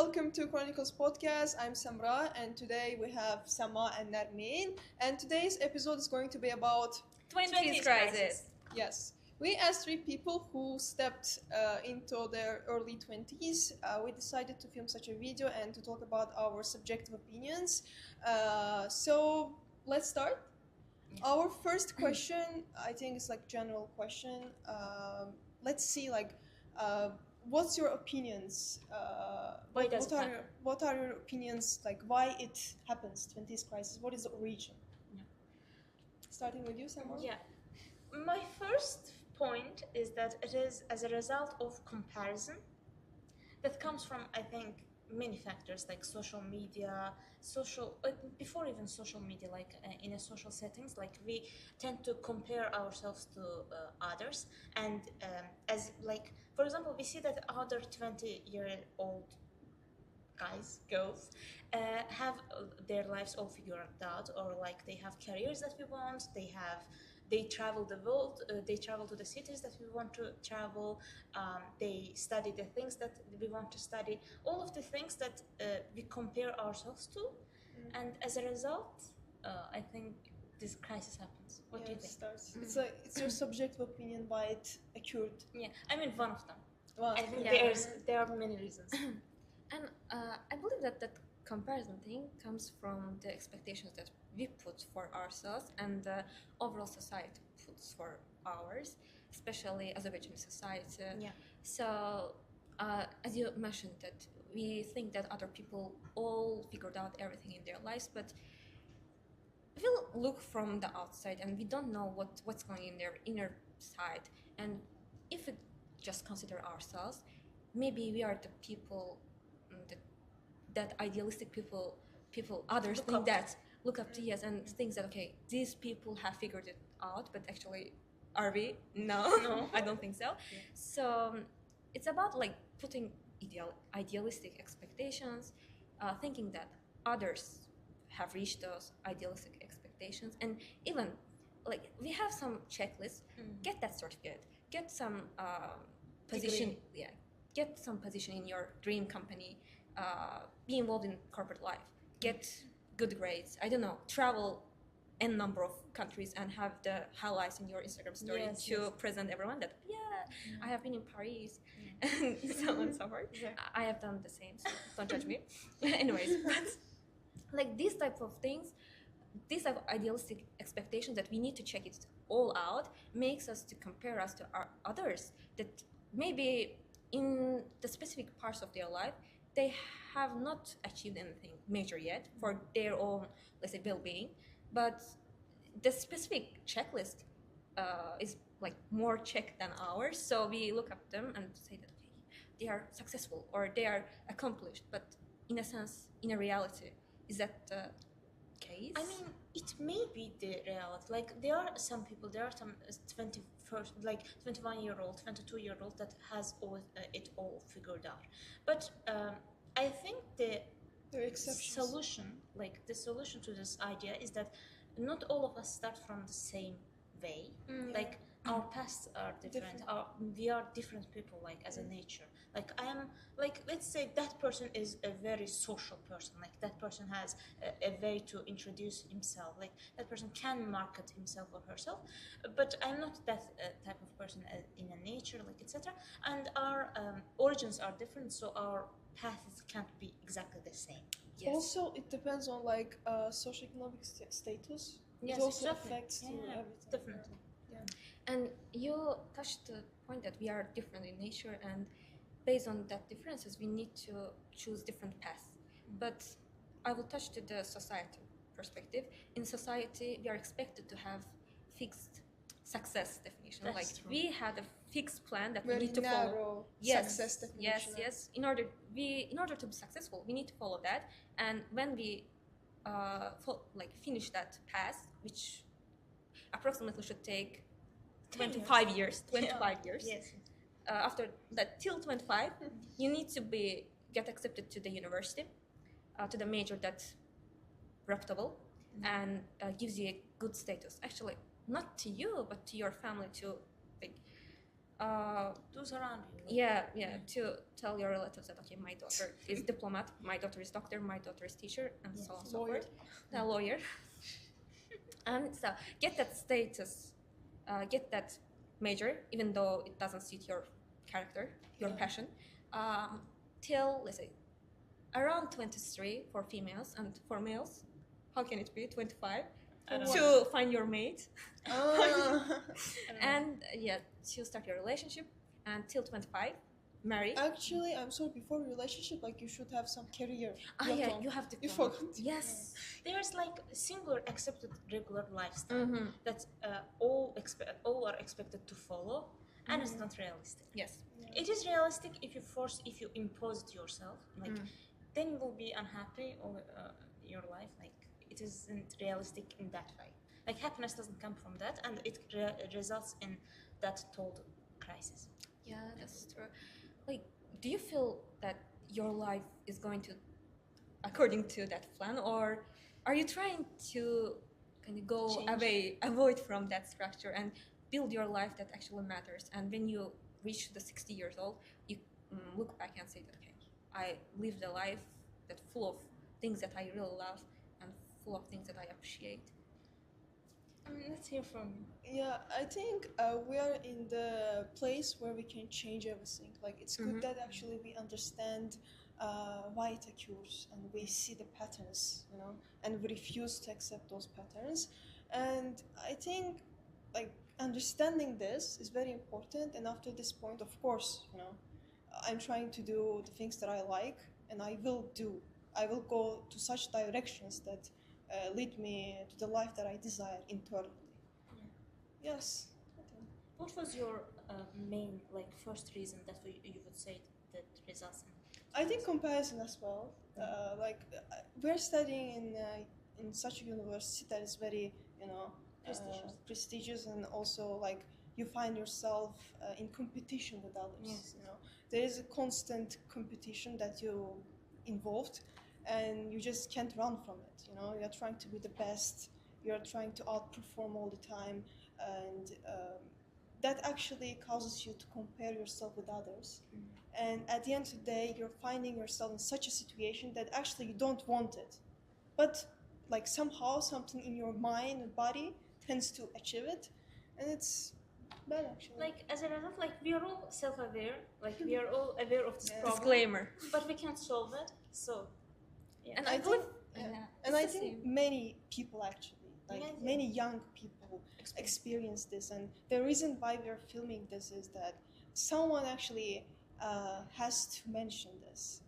welcome to Chronicles podcast. I'm Samra, and today we have Sama and Narmeen. And today's episode is going to be about 20s crisis. yes. We, as three people who stepped into their early 20s, we decided to film such a video and to talk about our subjective opinions. So let's start. Our first question, I think, is like general question. Let's see, what's your opinions? Why does it happen? What are your opinions? Like, why it happens? 20s crisis. What is the origin? Yeah. Starting with you, Samar. Yeah. My first point is that it is as a result of comparison that comes from, I think, many factors like social media, before even social media, in a social settings, like we tend to compare ourselves to others, and as like for example, we see that other 20-year-old guys, girls, have their lives all figured out, or like they have careers that we want, they travel the world, they travel to the cities that we want to travel, they study the things that we want to study, all of the things that we compare ourselves to. And as a result, I think this crisis happens. What do you think? Starts. It's your subjective opinion why it occurred. Yeah, I mean one of them. Well, I think there are many reasons. And I believe that comparison thing comes from the expectations that we put for ourselves and the overall society puts for ours, especially as a Azerbaijan society. Yeah. So, as you mentioned, that we think that other people all figured out everything in their lives, but we'll look from the outside and we don't know what's going in their inner side. And if we just consider ourselves, maybe we are the people that idealistic people others think that look up to, yes, and thinks that okay, these people have figured it out, but actually are we? No, I don't think so. Yeah. So it's about like putting idealistic expectations, thinking that others have reached those idealistic expectations, and even like we have some checklists. Get that certificate, get some position, get some position in your dream company, be involved in corporate life, get good grades, I don't know, travel n number of countries and have the highlights in your Instagram story to present everyone that I have been in Paris and so on and so forth. I have done the same, so don't judge me. Anyways, but like these type of things, these type of idealistic expectations that we need to check it all out makes us to compare us to our others that maybe in the specific parts of their life they have not achieved anything major yet for their own, let's say, well-being, but the specific checklist is like more checked than ours, so we look at them and say that okay, they are successful or they are accomplished, but in a sense, in a reality, is that the case? I mean, it may be the reality. Like there are some 21-year-old, 22-year-old that has it all figured out. But I think the solution to this idea is that not all of us start from the same way. Like our pasts are different. We are different people, like as a nature. Like I am, like let's say that person is a very social person. Like that person has a way to introduce himself. Like that person can market himself or herself. But I'm not that type of person in a nature, like etc. And our origins are different, so our paths can't be exactly the same. Yes. Also, it depends on like socioeconomic status. Yes, it also exactly. affects to everything. Definitely. Yeah. And you touched the point that we are different in nature, and based on that differences, we need to choose different paths. But I will touch to the society perspective. In society, we are expected to have fixed success definition. That's like true. we had a fixed plan that Very we need to narrow follow. success definition. Yes. In order to be successful, we need to follow that. And when we finish that path, which approximately should take 25 years. Yes. After that, till 25, you need to get accepted to the university, to the major that's reputable and gives you a good status. Actually, not to you, but to your family, to like Those around you. to tell your relatives that, okay, my daughter is diplomat, my daughter is doctor, my daughter is teacher, and Yes. so on and so Lawyer. forth. A lawyer. And so get that status, get that major, even though it doesn't suit your character, your passion, till, let's say, around 23 for females, and for males, how can it be 25? I don't To find your mate. Ah. And to start your relationship, and till 25 marry. Actually, I'm sorry, before relationship, like you should have some career. You have to You forgot. yes. There's like a singular accepted regular lifestyle Mm-hmm. that all are expected to follow, and it's not realistic. Yes. It is realistic if you impose it yourself, like then you will be unhappy or your life. Like it isn't realistic in that way. Like happiness doesn't come from that, and it results in that total crisis. Yeah, that's true. Like, do you feel that your life is going to according to that plan, or are you trying to kind of go Change. avoid from that structure and build your life that actually matters? And when you reach the 60 years old, you look back and say, okay, I lived a life that's full of things that I really love and full of things that I appreciate. Let's hear from you. Yeah, I think we are in the place where we can change everything. Like it's good that actually we understand why it occurs and we see the patterns, and we refuse to accept those patterns. And I think like understanding this is very important. And after this point, of course, I'm trying to do the things that I like, and I will go to such directions that lead me to the life that I desire internally. Yes. What was your main, like, first reason that you would say that results in? I think comparison as well. We're studying in such a university that is very, prestigious, and also like you find yourself in competition with others. Yes. There is a constant competition that you involved, and you just can't run from it. You're trying to be the best. You're trying to outperform all the time, and that actually causes you to compare yourself with others. And at the end of the day, you're finding yourself in such a situation that actually you don't want it, but like somehow something in your mind and body tends to achieve it, and it's bad actually. Like, as a result, like, we are all self-aware, like, we are all aware of this problem, Disclaimer. but we can't solve it, so, yeah. And I I believe, think, yeah, and it's I the think same. many people actually, like Yeah. many young people, experience this. And the reason why we're filming this is that someone actually has to mention this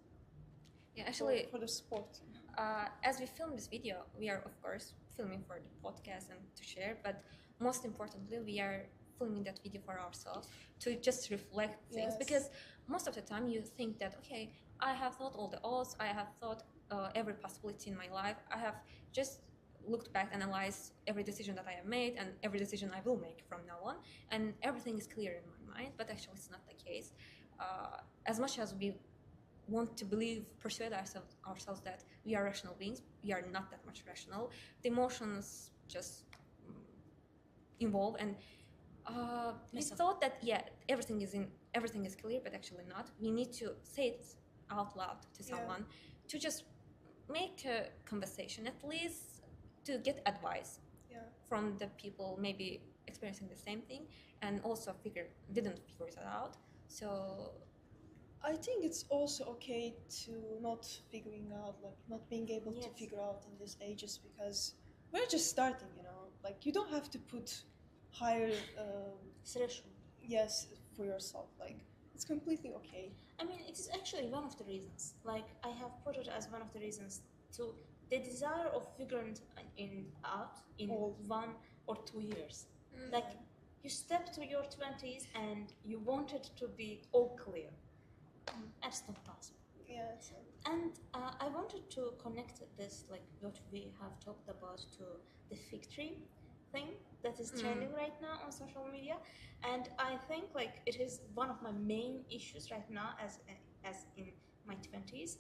Yeah, actually, for the sport. as we film this video, we are, of course, filming for the podcast and to share, but most importantly, we are filming that video for ourselves to just reflect things. Yes. Because most of the time you think that, okay, I have thought all the odds, I have thought every possibility in my life, I have just looked back, analyzed every decision that I have made and every decision I will make from now on, and everything is clear in my mind, but actually it's not the case. As much as we want to persuade ourselves that we are rational beings, we are not that much rational. The emotions just involve, and we thought that everything is clear, but actually not. We need to say it out loud to someone, to just make a conversation, at least to get advice from the people maybe experiencing the same thing and also didn't figure it out. So I think it's also okay to not figuring out, like not being able to figure out in these ages, because we're just starting, like you don't have to put higher threshold. Yes, for yourself. Like it's completely okay. I mean, it is actually one of the reasons. Like, I have put it as one of the reasons to the desire of figuring it out in 1 or 2 years. Like, you step to your 20s and you want it to be all clear. That's not possible. Yes. And I wanted to connect this, like what we have talked about, to the fig tree thing that is trending right now on social media. And I think like it is one of my main issues right now as in my 20s.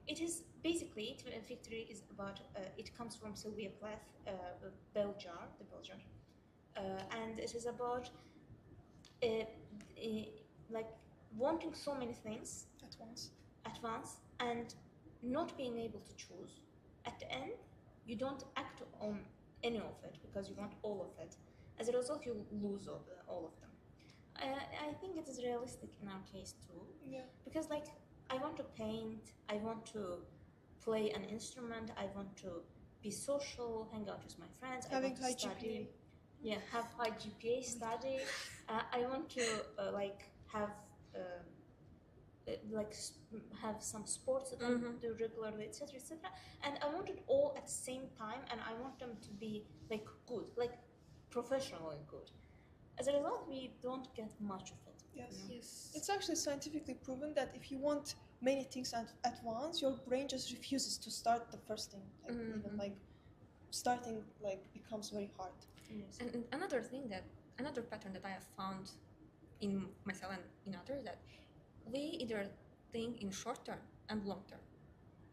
It is basically, fig tree is about, it comes from Sylvia Plath, the bell jar, and it is about like wanting so many things At once. at once and not being able to choose. At the end, you don't act on any of it because you want all of it. As a result, you lose all of them. I think it is realistic in our case too, Yeah. because like I want to paint, I want to play an instrument, I want to be social, hang out with my friends, I Having want to high study. GPA. Yeah, have high GPA, study. I want to like have have some sports that I do regularly, etc., etc. And I want it all at the same time, and I want them to be like good, like professionally good. As a result, we don't get much of it. Yes. You know? Yes. It's actually scientifically proven that if you want many things at once, your brain just refuses to start the first thing. Like even like starting like becomes very hard. Yes. And another pattern that I have found in myself and in others, that we either think in short term and long term.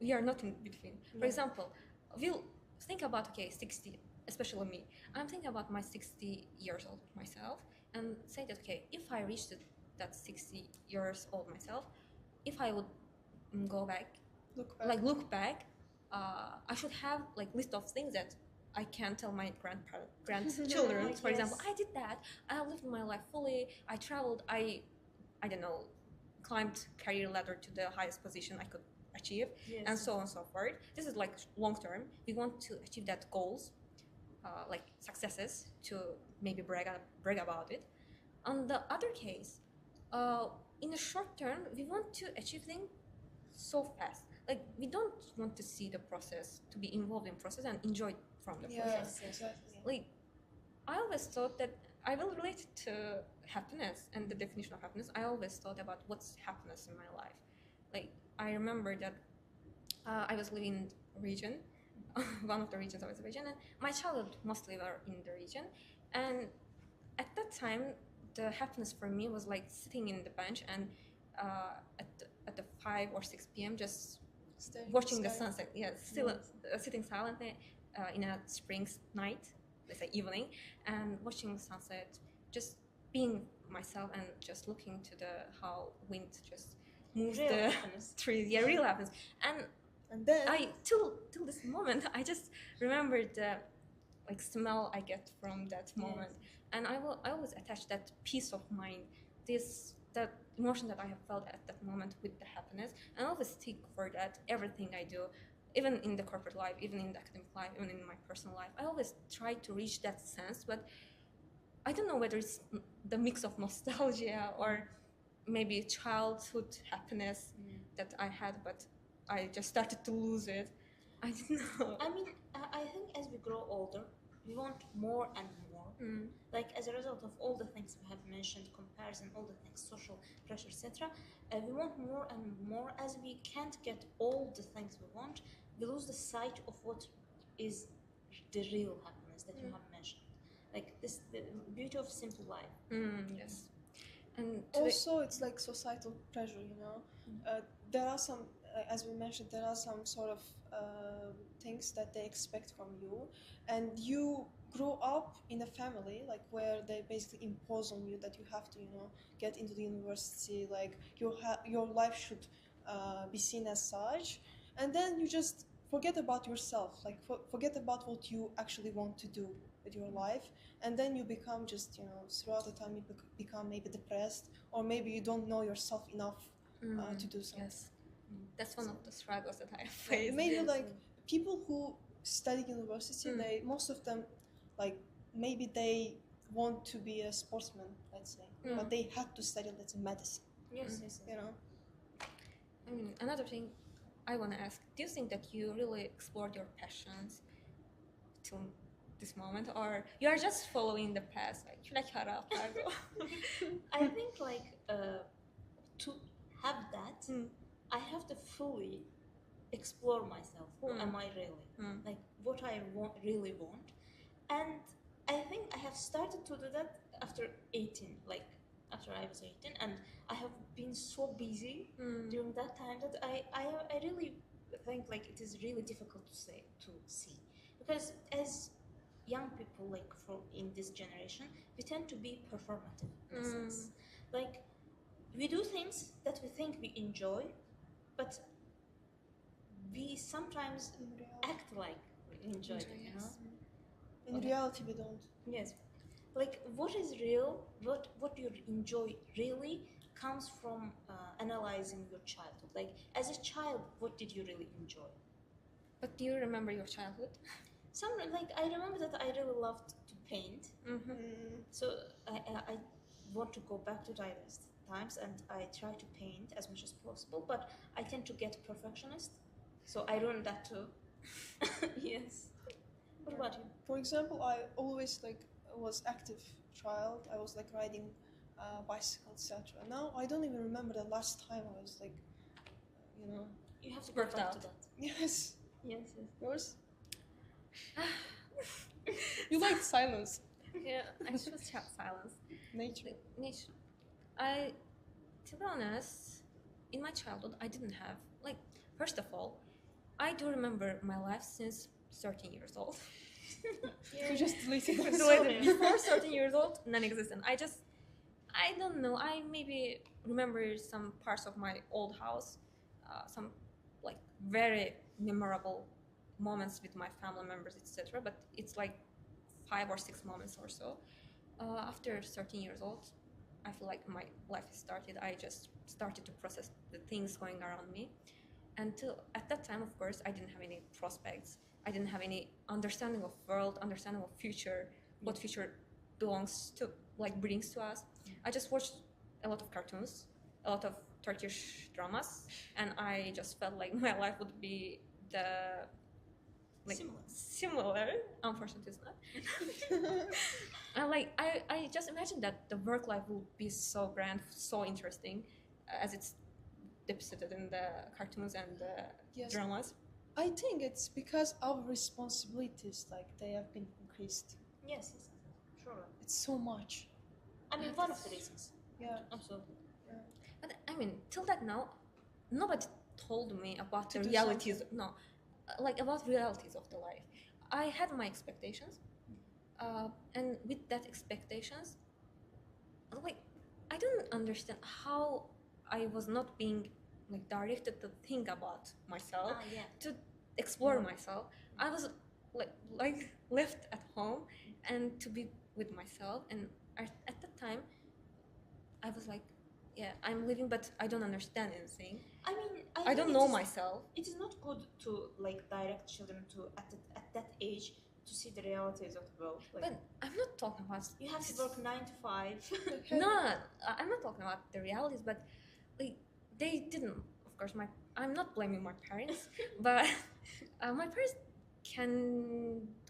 We are not in between. For Yeah. example, we'll think about 60, especially me. I'm thinking about my 60 years old myself and say that if I reached that 60 years old myself, if I would go back, look back, I should have like list of things that I can tell my grandchildren. For example, Yes. I did that. I lived my life fully. I traveled. I don't know, climbed career ladder to the highest position I could achieve, Yes. and so on and so forth. This is like long term. We want to achieve that goals, like successes, to maybe brag about it. On the other case, in the short term, we want to achieve things so fast. Like we don't want to see the process, to be involved in process and enjoy from the process. Yes, exactly. Like I always thought that I will relate it to happiness and the definition of happiness. I always thought about what's happiness in my life. Like I remember that I was living in a region, one of the regions I was region, and my childhood mostly were in the region. And at that time, the happiness for me was like sitting in the bench and at the 5 or 6 p.m. just watching the sunset. Yeah, still sitting silently in a spring night, let's say evening, and watching the sunset, just being myself and just looking to the how wind just moves Real the happiness. trees. Yeah, real happiness. And then I till this moment I just remember the like smell I get from that moment, and I always attach that peace of mind, that emotion that I have felt at that moment with the happiness, and I always stick for that. Everything I do, even in the corporate life, even in the academic life, even in my personal life, I always try to reach that sense. But I don't know whether it's the mix of nostalgia or maybe childhood happiness that I had, but I just started to lose it. I don't know. I mean, I think as we grow older, we want more and more. Like as a result of all the things we have mentioned, comparison, all the things, social pressure, etc. We want more and more. As we can't get all the things we want, we lose the sight of what is the real happiness that you have mentioned. Like this, the beauty of simple life. Yes. And also it's like societal pressure, you know. There are some, as we mentioned, there are some sort of things that they expect from you, and you grow up in a family like where they basically impose on you that you have to, you know, get into the university, like your life should be seen as such, and then you just forget about yourself, like forget about what you actually want to do with your life, and then you become just, you know, throughout the time you become maybe depressed, or maybe you don't know yourself enough to do something. yes, that's one of the struggles that I faced. Maybe like people who study university, they most of them, like maybe they want to be a sportsman, let's say, but they had to study, let's say, medicine. Yes. You know. I mean, another thing I want to ask: do you think that you really explored your passions till this moment, or you are just following the path, like I think like to have that, I have to fully explore myself. Who am I really? Like what I really want, and I think I have started to do that after 18. Like after I was 18, and I have been so busy during that time that I really think like it is really difficult to see, because as young people, like in this generation, we tend to be performative in a sense. Like we do things that we think we enjoy, but we sometimes In reality, act like we enjoy it, you know? in reality we don't. Yes. Like what is real, what you enjoy really comes from analyzing your childhood. Like as a child, what did you really enjoy? But do you remember your childhood? I remember that I really loved to paint. So I want to go back to those times and I try to paint as much as possible, but I tend to get perfectionist, so I learned that too. Yes. What about you? For example, I always was active child. I was riding bicycle, etc. Now I don't even remember the last time I was You have to go Worked back out. to that. yes. Yes. Yours? You like silence, Yeah, I should have silence. nature. Niche. To be honest, in my childhood, I didn't have, first of all, I do remember my life since 13 years old. You just deleted it. Before 13 years old, non-existent. I don't know, I maybe remember some parts of my old house, some very memorable moments with my family members, etc. But it's 5 or 6 moments or so. After 13 years old, I feel like my life has started. I just started to process the things going around me. Until at that time, of course, I didn't have any prospects. I didn't have any understanding of world, understanding of future, what future belongs to, brings to us. I just watched a lot of cartoons, a lot of Turkish dramas, and I just felt like my life would be similar. Unfortunately, it's not. I just imagined that the work life will be so grand, so interesting, as it's depicted in the cartoons and the Yes. dramas. I think it's because our responsibilities they have been increased. Yes. Sure. It's so much. I mean, one of the reasons. Yeah. Absolutely. But I mean, till that now, nobody told me about To the do realities. something. No, about realities of the life. I had my expectations, and with that expectations, I don't understand how I was not being directed to think about myself, Yeah. to explore myself. I was left at home and to be with myself. And at that time, I was yeah, I'm living, but I don't understand anything. I mean, I don't know myself. It is not good to direct children to at that age to see the realities of the world. But I'm not talking about. You have to work 9 to 5. No, I'm not talking about the realities, but they didn't. Of course, I'm not blaming my parents, but my parents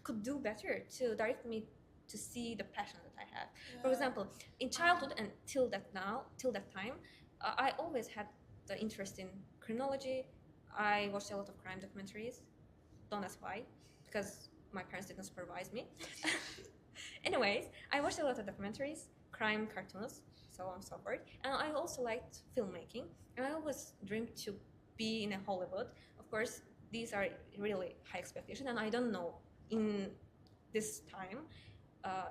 could do better to direct me to see the passion that I have. For example, in childhood and till that time, I always had the interest in criminology. I watched a lot of crime documentaries. Don't ask why, because my parents didn't supervise me. Anyways, I watched a lot of documentaries, crime cartoons, so on and so forth. And I also liked filmmaking. And I always dreamed to be in a Hollywood. Of course, these are really high expectations, and I don't know in this time.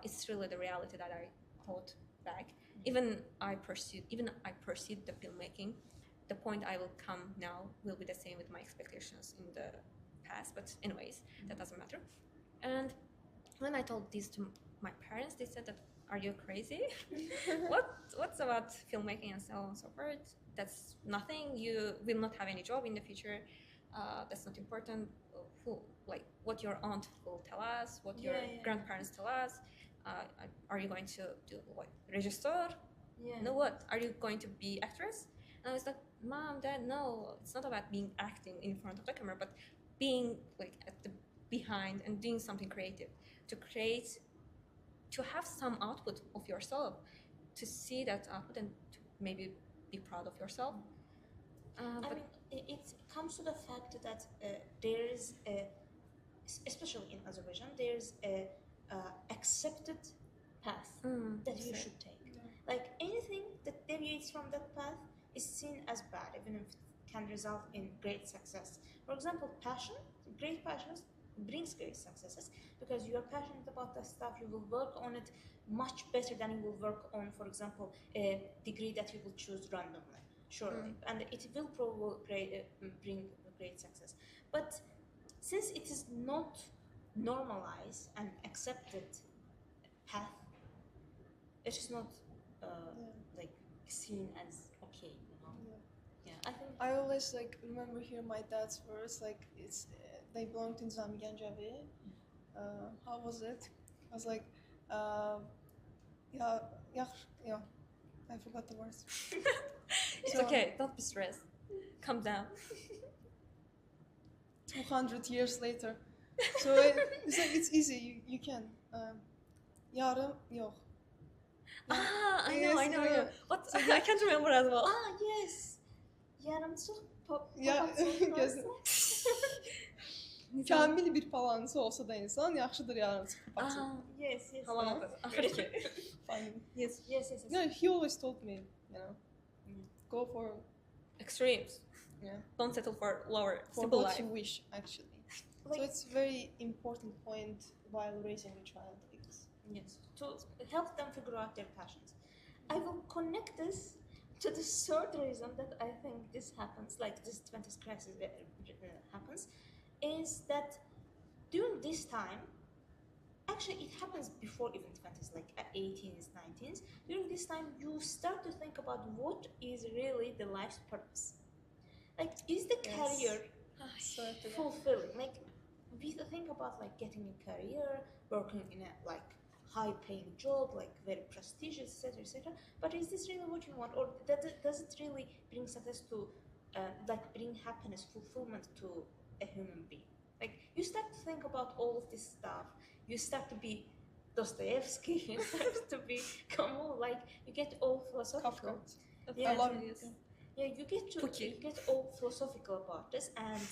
It's really the reality that I thought back. Even I pursued the filmmaking. The point I will come now will be the same with my expectations in the past. But anyways, that doesn't matter. And when I told this to my parents, they said that, "Are you crazy? What's about filmmaking and so on and so forth? That's nothing. You will not have any job in the future. That's not important. What your aunt will tell us, what your grandparents tell us. Are you going to do register? No, what? Are you going to be actress?" And I was like, "Mom, Dad, no. It's not about being acting in front of the camera, but being at the behind and doing something creative, to have some output of yourself, to see that output and to maybe be proud of yourself." I mean, it comes to the fact that there is, especially in Azerbaijan, there is a accepted path that you should take. Anything that deviates from that path is seen as bad, even if it can result in great success. For example, great passions brings great successes because you are passionate about that stuff. You will work on it much better than you will work on, for example, a degree that you will choose randomly. Surely, and it will probably bring great success. But since it is not normalized and accepted path, it is not like seen as okay, you know. Yeah, I think I always like remember hearing my dad's words. Like it's they belong to Nizami Ganjavi. How was it? I was like, yeah, yeah. I forgot the words. It's So, okay. Don't be stressed. Calm down. 200 years later. So it's like it's easy. You can. Yarım yok. Ah, I Yes, know. yeah. What? I can't remember as well. yes. Yarımcı Ya, papatya. Kamil bir falansı olsa da insan yaxşıdır yarım çıxıb açıb. Ah, Yes. Halam oldu. Okay. Fine. Yes. Yeah, he always told me, go for Extremes. yeah, Don't settle for lower. for Simple what life. you wish actually. Like, So it's very important point while raising a child. yes, to help them figure out their passions. I will connect this to the third reason that I think this happens, like this 20th crisis happens, is that during this time, actually it happens before even 20s, like 18s, 19s, during this time you start to think about what is really the life's purpose. Like, is the Yes. career So fulfilling? Like, we think about like getting a career, working in a like high-paying job, like very prestigious, etc. But is this really what you want, or does it really bring success to, like, bring happiness, fulfillment to a human being? Like, you start to think about all of this stuff. You start to be Dostoevsky. You start to become all like you get all philosophical. Kafka. Yeah, I love yes. it. Yeah, you get all philosophical about this, and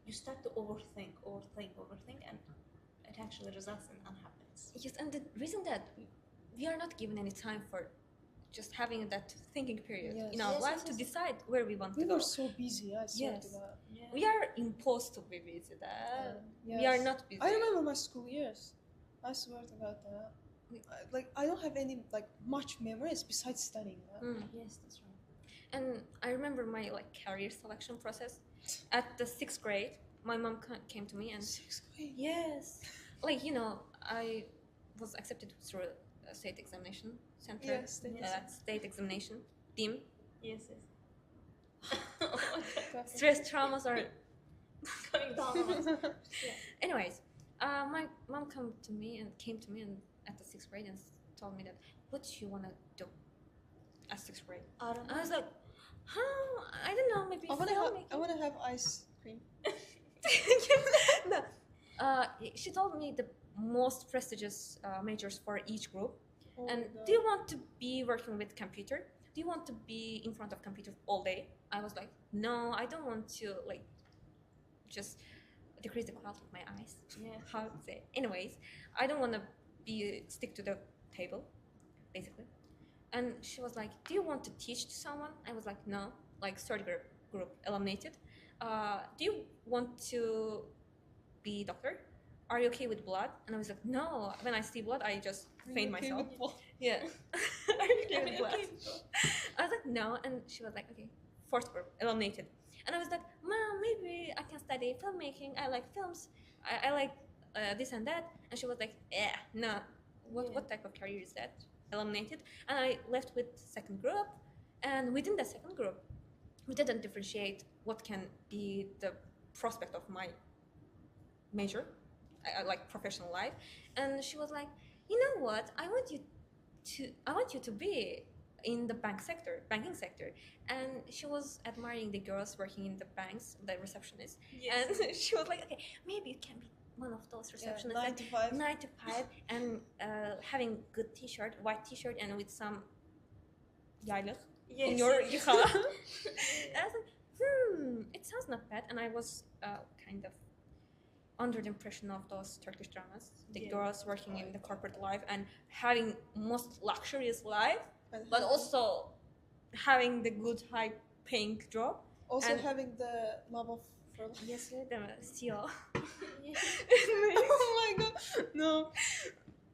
you start to overthink, and it actually results in unhappiness. Yes, and the reason that we are not given any time for just having that thinking period Yes. in our Yes, life yes, to yes. decide where we want We to go. were so busy. I swear Yes. to God. Yeah. We are imposed to be busy. That we Yes. are not busy. I remember my school years. I swear to God that. Like I don't have any like much memories besides studying. Yes, that's right. And I remember my like career selection process. At the 6th grade, my mom came to me and 6th grade. yes, like I was accepted through a state examination center. Yes, state State examination team. Yes. Stress traumas are. Coming down on us. Anyways, my mom came to me and at the 6th grade and told me that what do you wanna do at 6th grade? I don't know. I was like, I don't know, maybe filmmaking. I wanna have ice cream. No. She told me the most prestigious majors for each group. Oh And my God. do you want to be working with computer? Do you want to be in front of computer all day? I was like, no, I don't want to like just decrease the quality of my eyes. Yeah. How to say? Anyways, I don't want to be stick to the table, basically. And she was like, do you want to teach to someone? I was like, no, like third group eliminated. Do you want to be doctor? Are you okay with blood? And I was like, no. When I see blood, I just faint myself. Yeah. Are you okay with blood? I was like, no. And she was like, okay, fourth group eliminated. And I was like, Mom, maybe I can study filmmaking. I like films. I like this and that. And she was like, no. What type of career is that? Eliminated. And I left with second group. And within the second group, we didn't differentiate what can be the prospect of my major, I like professional life. And she was like, you know what? I want you to be in the banking sector. And she was admiring the girls working in the banks, the receptionists. Yes. And she was like, okay, maybe you can be one of those receptionists. 9 to 5. 9 to 5 and having good t-shirt, white t-shirt, and with some yaylık in your yıka. And I was like, it sounds not bad. And I was kind of under the impression of those Turkish dramas, the girls working in the corporate life and having most luxurious life, but also having the good high-paying job. Also and- having the love of for life. Yes, you're the CEO. Oh my god, no.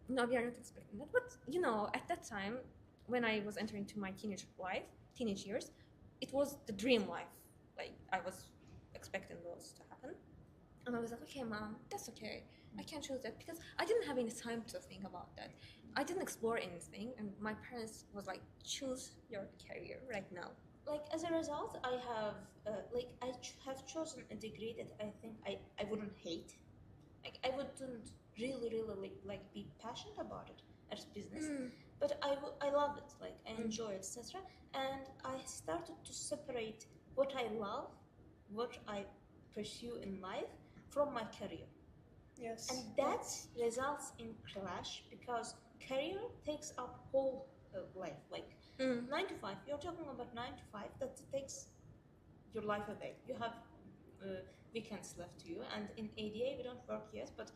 No, we are not expecting that. But you know, at that time, when I was entering to my teenage years, it was the dream life. Like I was expecting those to happen, and I was like, okay, mom, that's okay. I can choose that because I didn't have any time to think about that. I didn't explore anything, and my parents was like, choose your career right now. Like as a result, I have have chosen a degree that I think I wouldn't hate. Like I wouldn't really like be passionate about it as business, but I love it. Like I enjoy it, etc. And I started to separate what I love, what I pursue in life, from my career, Yes. and that results in clash because career takes up whole life. Like 9 to 5, you're talking about 9 to 5 that takes your life away. You have weekends left to you, and in ADA we don't work yet, but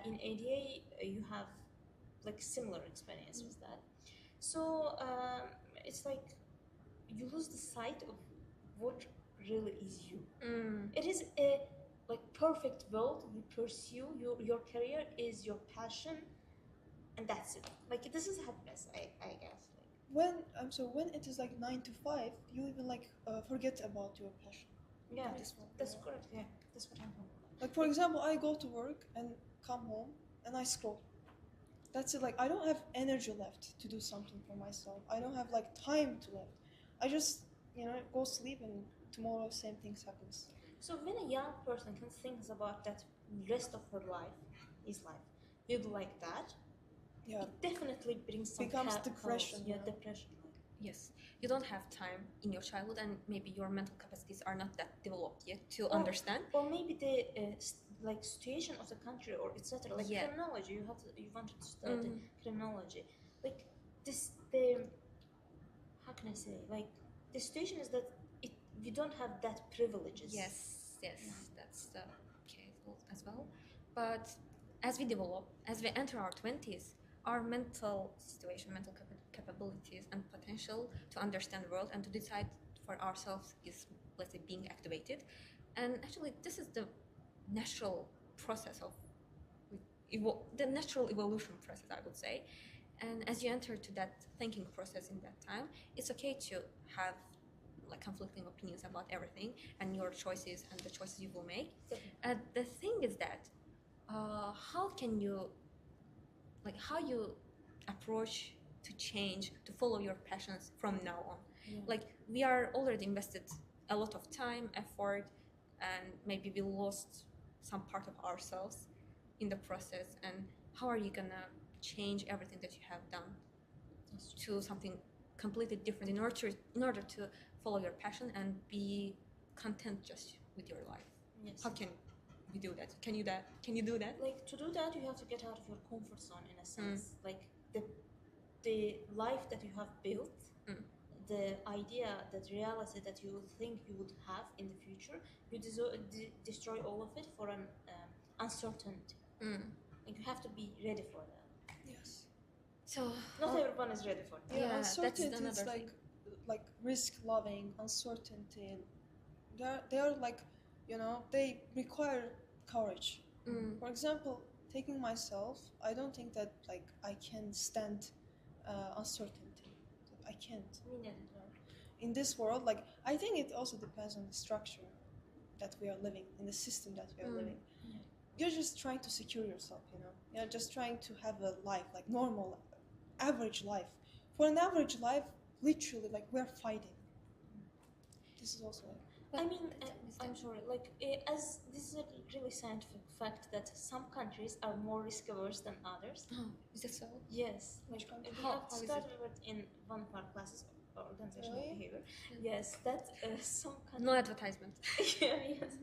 in ADA you have like similar experience with that. So it's like you lose the sight of what really is you. It is a like perfect world you pursue. Your career is your passion, and that's it. Like this is happiness, I guess. When when it is like 9 to 5, you even like forget about your passion. Yeah, This one, that's yeah. correct. Yeah, that's what I'm talking about. Like for example, I go to work and come home and I scroll. That's it. Like I don't have energy left to do something for myself. I don't have like time to left. I just go sleep and tomorrow same things happens. So when a young person can think about that rest of her life, his life, will be like that. Yeah. It definitely brings some Becomes depression. Yeah, depression. Yes, you don't have time in your childhood, and maybe your mental capacities are not that developed yet to understand. Or maybe the like situation of the country, or etc. Like criminology, you wanted to study criminology. Like this, the how can I say? Like the situation is that you don't have that privileges. Yes, that's the case as well. But as we develop, as we enter our 20s, our mental situation, mental capabilities, and potential to understand the world and to decide for ourselves is, let's say, being activated. And actually, this is the natural process of the natural evolution process, I would say. And as you enter to that thinking process in that time, it's okay to have like conflicting opinions about everything and your choices and the choices you will make. And the thing is that how you approach to change, to follow your passions from now on. Like we are already invested a lot of time, effort, and maybe we lost some part of ourselves in the process. And how are you gonna change everything that you have done to something completely different in order to follow your passion and be content just with your life? Yes. How can we do that? Can you do that? Like to do that, you have to get out of your comfort zone in a sense. Like the life that you have built, the idea, that reality that you think you would have in the future, you destroy all of it for an uncertainty. Like you have to be ready for that. Yes. So not everyone is ready for that. Yeah, that's uncertainty another is like risk loving, uncertainty. They are like they require courage. For example, taking myself, I don't think that like I can stand uncertainty. I can't. Me neither. In this world, like I think it also depends on the structure that we are living, in the system that we are living. You're just trying to secure yourself, You're just trying to have a life, like normal, average life. For an average life, literally, like we're fighting. This is also like. I mean, I'm sorry. Like, as this is a really scientific fact that some countries are more risk averse than others. Oh, is that so? Yes. Which Like, country? we How have is started with in one of our classes, organizational Really? behavior. Yes, that some countries. No advertisement. Yes.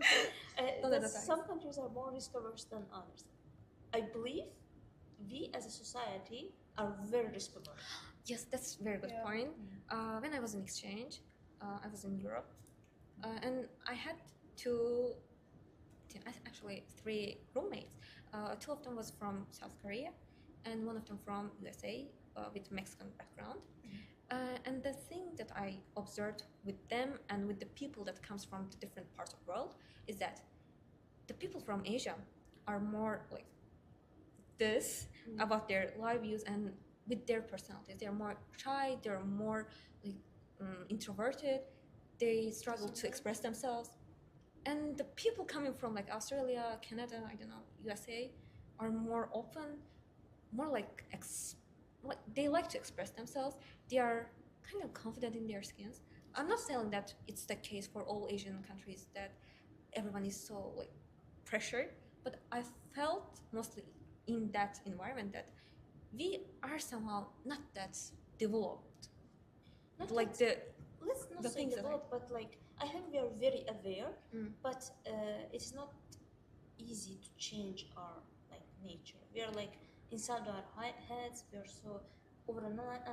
That some countries are more risk averse than others. I believe we as a society are very risk averse. Yes, that's a very good point. When I was in exchange, I was in Europe, and I had actually three roommates. Two of them was from South Korea, and one of them from USA with Mexican background. And the thing that I observed with them and with the people that comes from the different parts of the world is is that the people from Asia are more like this about their life views and with their personalities. They're more shy, they're more like introverted, they struggle to express themselves. And the people coming from like Australia, Canada, I don't know, USA are more open, more like they like to express themselves. They are kind of confident in their skins. I'm not saying that it's the case for all Asian countries that everyone is so like pressured, but I felt mostly in that environment that we are somehow not that developed. Not Like that, let's not the say things that developed, but like I think we are very aware, Mm. but it is not easy to change our like nature. We are like inside our heads. We are so over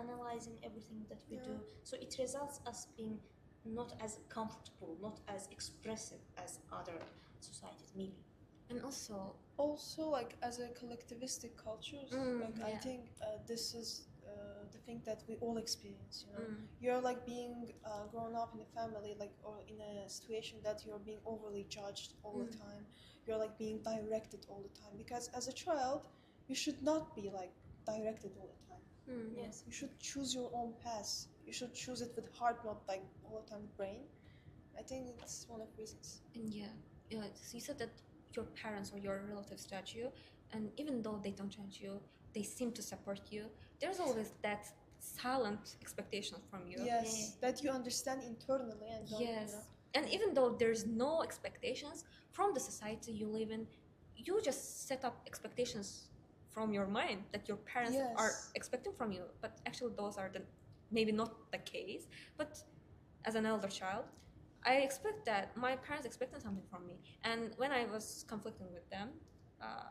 analyzing everything that we do. So it results us being not as comfortable, not as expressive as other societies maybe. and also like as a collectivistic cultures, like I yeah. think this is the thing that we all experience, you know. Mm. You're like being grown up in a family, like, or in a situation that you're being overly judged all the time. You're like being directed all the time, because as a child you should not be like directed all the time. Yes. You should choose your own path. You should choose it with heart, not like all the time with brain. I think it's one of the reasons. And yeah, so you said that your parents or your relatives judge you, and even though they don't judge you, they seem to support you. There's always that silent expectation from you. Yes, that you understand internally and don't, Yes. you know. And even though there's no expectations from the society you live in, you just set up expectations from your mind that your parents are Yes. expecting from you. But actually, those are maybe not the case. But as an elder child, I expect that my parents expected something from me. And when I was conflicting with them,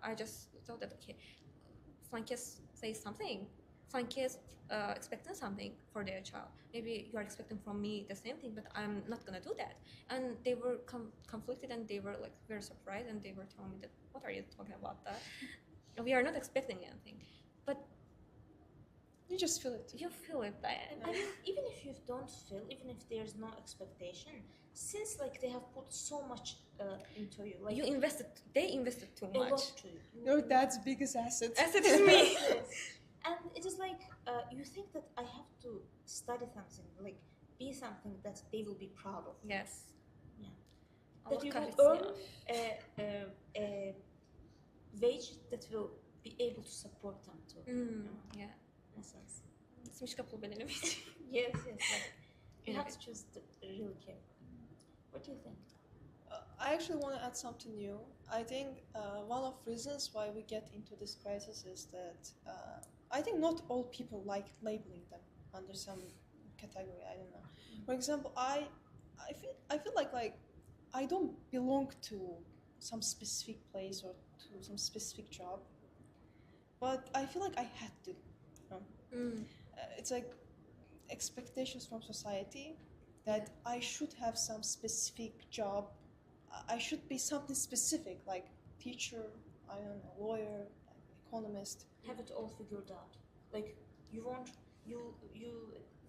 I just thought that, okay, Flankes says something. Flankes expecting something for their child. Maybe you are expecting from me the same thing, but I'm not gonna do that. And they were conflicted, and they were like very surprised, and they were telling me that, what are you talking about that? We are not expecting anything. But You just feel it. you feel it. I mean, even if you don't feel, even if there's no expectation, since like they have put so much into you, like they invested too a much. lot to you. Your dad's biggest asset. Asset is me. Yes. And it is like you think that I have to study something, like be something that they will be proud of. Yes. Yeah. Allah That you kahretsin will earn ya. a wage that will be able to support them too. Yeah. In a sense. It's couple benim için. Yes, yes. Like, you have Okay. to choose really carefully. What do you think? I actually want to add something new. I think one of reasons why we get into this crisis is that I think not all people like labeling them under some category. I don't know. For example, I feel like I don't belong to some specific place or to some specific job, but I feel like I had to. You know? It's like expectations from society that I should have some specific job. I should be something specific, like teacher, I don't know, lawyer, economist. Have it all figured out. Like you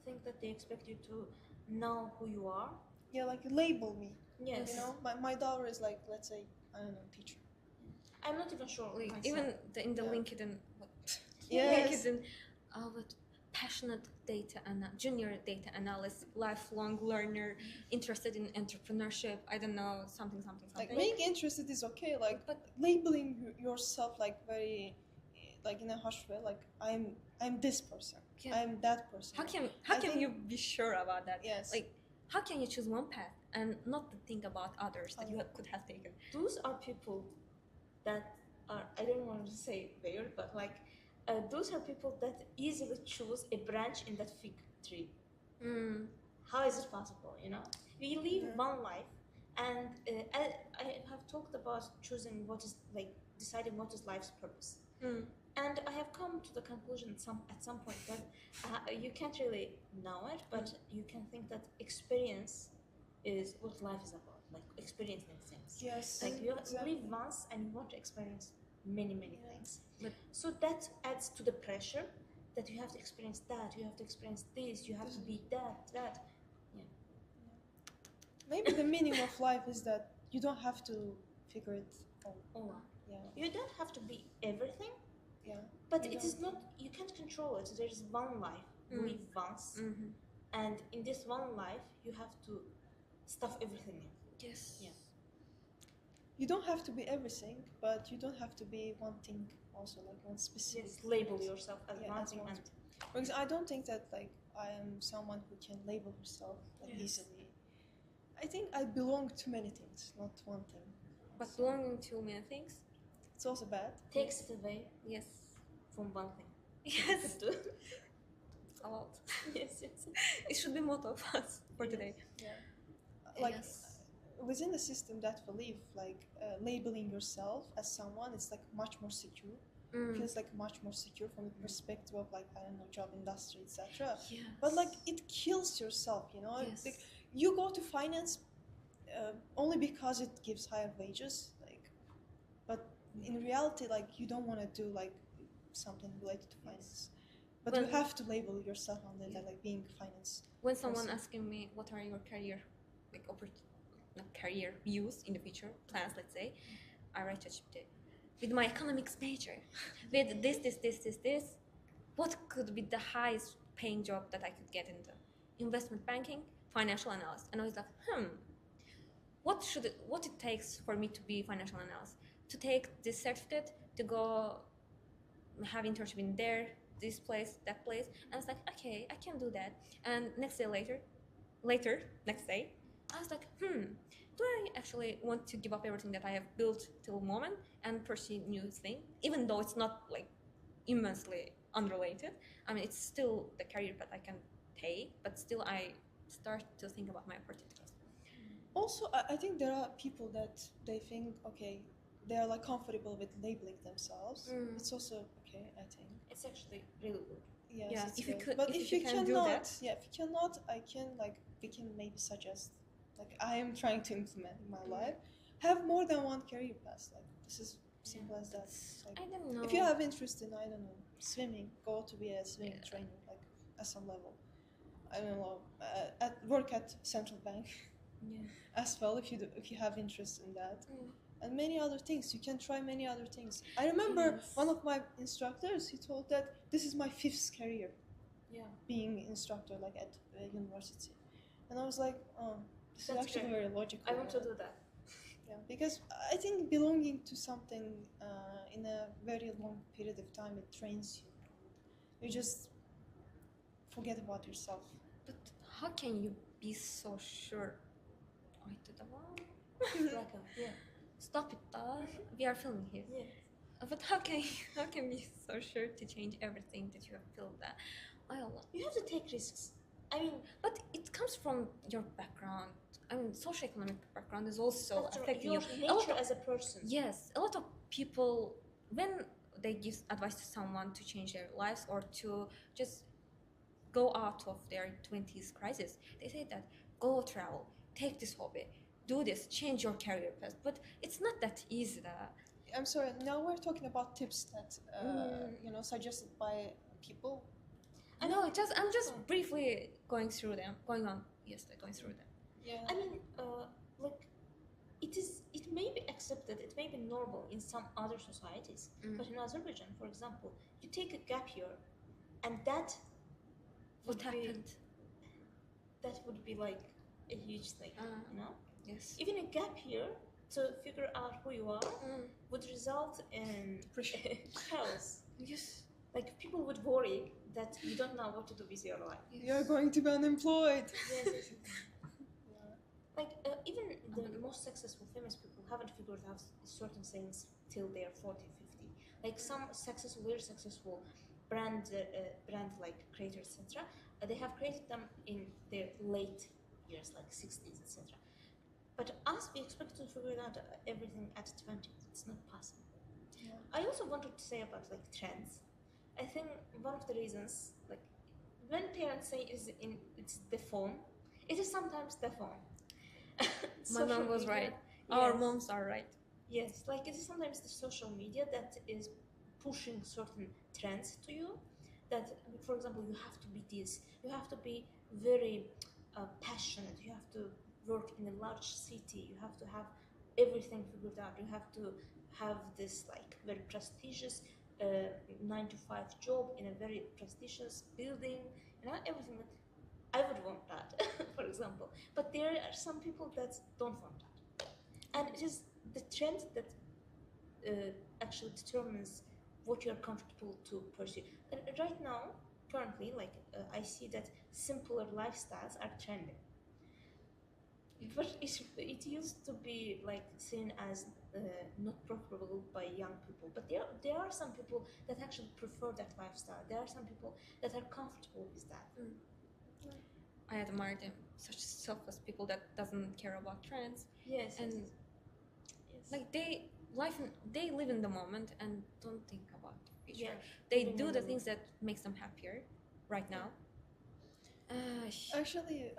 think that they expect you to know who you are. Yeah, like label me. Yes. You know, my daughter is like, let's say, I don't know, teacher. I'm not even sure. Like myself. even in the Yeah. LinkedIn, Yes. LinkedIn, what passionate junior data analyst, lifelong learner, interested in entrepreneurship. I don't know, something. Like being interested is okay. Like, but labeling yourself like very, like in a harsh way. Like I'm this person. Yeah. I'm that person. How can you be sure about that? Yes. Like, how can you choose one path and not to think about others that you could have taken? Those are people that are, I don't want to say weird, but like those are people that easily choose a branch in that fig tree. How is it possible? You know, we live one life, and I have talked about choosing what is like deciding what is life's purpose. And I have come to the conclusion at some point that you can't really know it, but you can think that experience is what life is about, like experiencing things. Yes. Like you exactly. live once and you want to experience many Yeah. things. But So that adds to the pressure that you have to experience that, you have to experience this, you have to be that. Maybe the meaning of life is that you don't have to figure it all. All on. Yeah, You don't have to be everything, yeah. but You it is don't. not. You can't control it. There is one life. We Mm. live once, Mm-hmm. and in this one life, you have to stuff everything in. Yes. Yeah. You don't have to be everything, but you don't have to be one thing also, like one specific. Just label yourself as Yeah, one as thing, one and Because I don't think that like I am someone who can label herself like Yes. easily. I think I belong to many things, not one thing. But So belonging to many things. it's also bad. takes it away Yes. from one thing. Yes. Do. A lot. Yes, yes. It should be motto of us for today. Yeah. Like Yes. within the system that we live, like labeling yourself as someone, it's like much more secure. Mm. Feels like much more secure from the perspective of like I don't know job industry, etc. Yes. But like it kills yourself, you know. Yes. Like, you go to finance only because it gives higher wages, like, but in reality, like you don't want to do like something related to finance, but you When- have to label yourself under that, like being finance. When someone person. asking me what are your career, like not career views in the future plans, let's say, I write ChatGPT with my economics major, with this. What could be the highest paying job that I could get in the investment banking, financial analyst? And I was like, what it takes for me to be financial analyst, to take this certificate, to go have internship in there, this place, that place. And I was like, okay, I can do that. And next day, next day, I was like, do I actually want to give up everything that I have built till the moment and pursue new thing, even though it's not like immensely unrelated? I mean, it's still the career path I can take, but still I start to think about my opportunities. Also, I think there are people that they think, okay, they are like comfortable with labeling themselves. Mm. It's also okay, I think. It's actually really good. Yes, Yeah, it's if you good. could- but if if you you can do cannot, that. yeah, if you cannot, we can maybe suggest, like I am trying to implement in my life, have more than one career path. Like this is simple as that. It's like, I don't know. if you have interest in, I don't know, swimming, go to be a swimming Yeah. trainer, like at some level. I don't know, work at central bank Yeah. as well if you have interest in that. Mm. And many other things. You can try many other things. I remember Yes. one of my instructors, he told that this is my 5th career, Yeah. being instructor like at university. And I was like, oh, this That's is actually great. very logical. I want to do that. Yeah, because I think belonging to something in a very long period of time, it trains you. You just forget about yourself. But how can you be so sure? Oj, det var... Yeah. Stop it, we are filming here. Yeah. But how can you be so sure to change everything that you have filled that? Well, You have to take risks. I mean, but it comes from your background. I mean, socioeconomic background is also that's affecting your you. A lot nature of- as a person. Yes, a lot of people, when they give advice to someone to change their lives or to just go out of their 20s crisis, they say that go travel, take this hobby, do this, change your career path. But it's not that easy. I'm sorry. Now we're talking about tips that suggested by people. I know. I'm just briefly going through them. Going through them. Yeah. I mean, like, it may be accepted, it may be normal in some other societies, Mm. but in Azerbaijan, for example, you take a gap year, and that What would happened? that would be like a huge thing, you know? Yes. Even a gap year to figure out who you are Mm. would result in Pressure. chaos. Yes. Like, people would worry that you don't know what to do with your life. You're going to be unemployed. Yes. Like, even the most successful famous people haven't figured out certain things till they're 40, 50. Like, some successful, very successful brand like creators, etc. They have created them in their late years, like 60s, etc. But us, we expect to figure out everything at 20. It's not possible. Yeah. I also wanted to say about like trends. I think one of the reasons, like, when parents say it's the phone, it is sometimes the phone. My Social mom was media, right. Our yes. moms are right. Yes, like it is sometimes the social media that is pushing certain trends to you. That, for example, you have to be this, you have to be very passionate, you have to work in a large city, you have to have everything figured out. You have to have this like very prestigious 9 to 5 job in a very prestigious building, everything that I would want that, for example. But there are some people that don't want that, and it is the trend that actually determines what you're comfortable to pursue. And right now, currently, I see that simpler lifestyles are trending. But it used to be like seen as not preferable by young people. But there are some people that actually prefer that lifestyle. There are some people that are comfortable with that. I admire them, such selfless people that doesn't care about trends. Yes. And yes. like they live in the moment and don't think about the future. Yeah, They living do in the the things that makes them happier right now. Actually,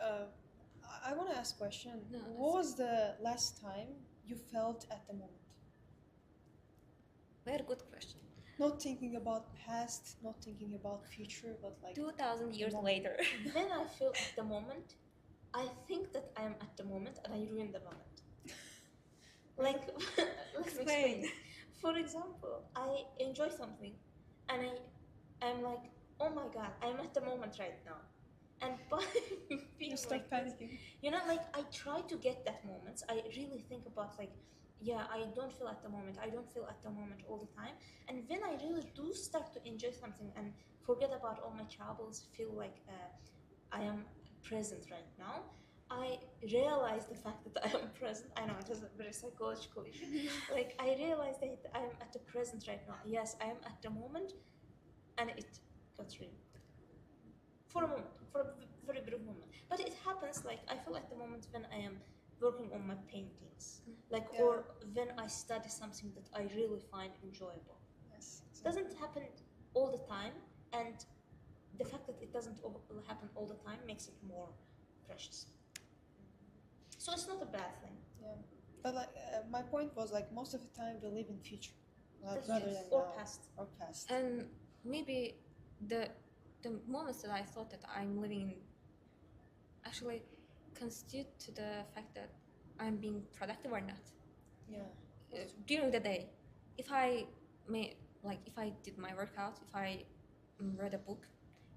I want to ask a question. No, What was the last time you felt at the moment? Very good question. Not thinking about past, not thinking about future, but like 2,000 years moment. later. When I feel at the moment, I think that I am at the moment and I ruin the moment. Like, let me explain. For example, I enjoy something and I'm like, oh my god, I'm at the moment right now. And by being you start like this, panicking. like I try to get that moment. I really think about like, yeah, I don't feel at the moment. I don't feel at the moment all the time. And when I really do start to enjoy something and forget about all my troubles, feel like I am present right now, I realize the fact that I am present. I know it is a very psychological issue. Like I realize that I am at the present right now. Yes, I am at the moment, and it got really for a moment, for a very brief moment. But it happens like I feel at the moment when I am working on my paintings, like Yeah. or when I study something that I really find enjoyable. Yes. It doesn't happen all the time, and the fact that it doesn't happen all the time makes it more precious. So it's not a bad thing. Yeah. But like my point was like most of the time we live in future, That's rather true. than Or now. past. Or past. And maybe the moments that I thought that I'm living in actually constitute to the fact that I'm being productive or not. Yeah. During the day, if I did my workout, if I read a book,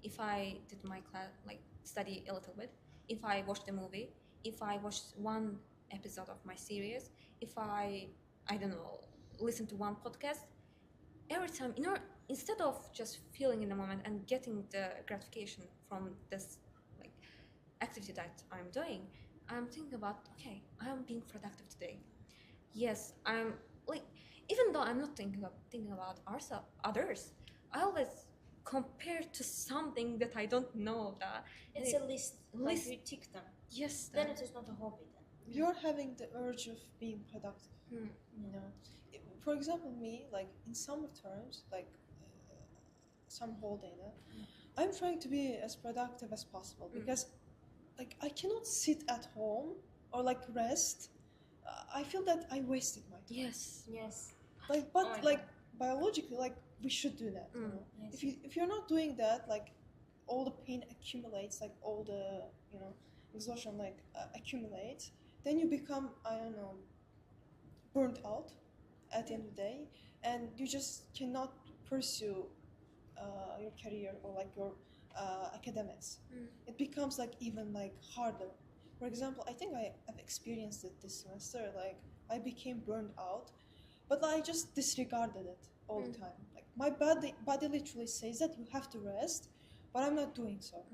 if I did my class, like study a little bit, if I watched a movie, if I watched one episode of my series, if I don't know, listen to one podcast, every time, instead of just feeling in the moment and getting the gratification from this like activity that I'm doing, I'm thinking about, okay, I'm being productive today. Yes, I'm like, even though I'm not thinking about others, I always compare to something that I don't know that It's a list. Like List. you tick them. yes, Then it is not a hobby. Then. You're having the urge of being productive. Hmm. You know, for example, me like in summer terms, like some holiday, I'm trying to be as productive as possible because like I cannot sit at home or like rest. I feel that I wasted my time. Yes. Yes. Like, but like biologically, like we should do that. You know, Yes. if you're not doing that, like all the pain accumulates, like all the exhaustion like accumulates, then you become burnt out at the end of the day, and you just cannot pursue your career or like your academics. It becomes like even like harder. For example, I think I've experienced it this semester. Like I became burned out, but I just disregarded it all the time. Like my body literally says that you have to rest, but I'm not doing so.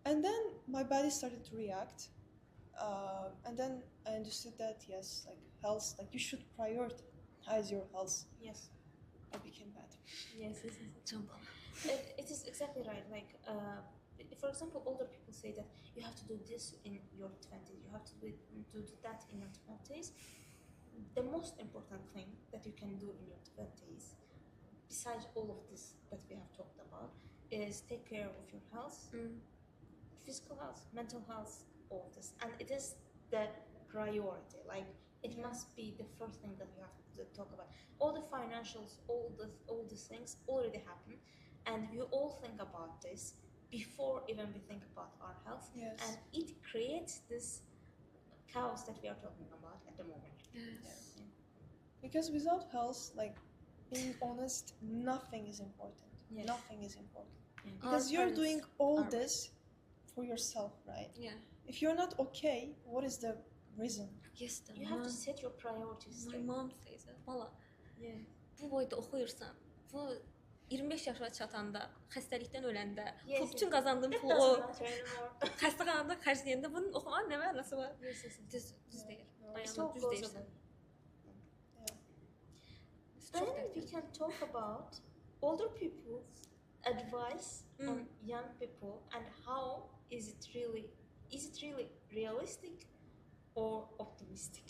And then my body started to react, and then I understood that yes, like health, like you should prioritize your health. Yes. I became bad. Yes. It is exactly right. Like, for example, older people say that you have to do this in your 20s, you have to do that in your 20s. The most important thing that you can do in your 20s, besides all of this that we have talked about, is take care of your health, physical health, mental health, all of this. And it is the priority. Like, it must be the first thing that you have to talk about. All the financials, all these things already happen, and we all think about this before even we think about our health. Yes. And it creates this chaos that we are talking about at the moment. Yes. Because without health, like being honest, nothing is important. Yes. Nothing is important. Yeah. Because Our you're parents doing all are this for yourself, right? Yeah. If you're not okay, what is the reason? Yes, the You have to mom, set your priorities my straight. mom says that. Valla, Yeah. bu boyda oxuyursan, bu 25 yaşa çatanda, xəstəlikdən öləndə, Yes, bu bütün yes. qazandığın It pulu doesn't o matter anymore. xəstəxanada xərcləyəndə bunun oxumanın nə mənası var? Yes, yes, yes. Düz deyil. No, Dayanma, So düz goes deyirsən. away. Çox Then we dəqiq. can talk about older people's advice on young people and how is it really realistic or optimistic?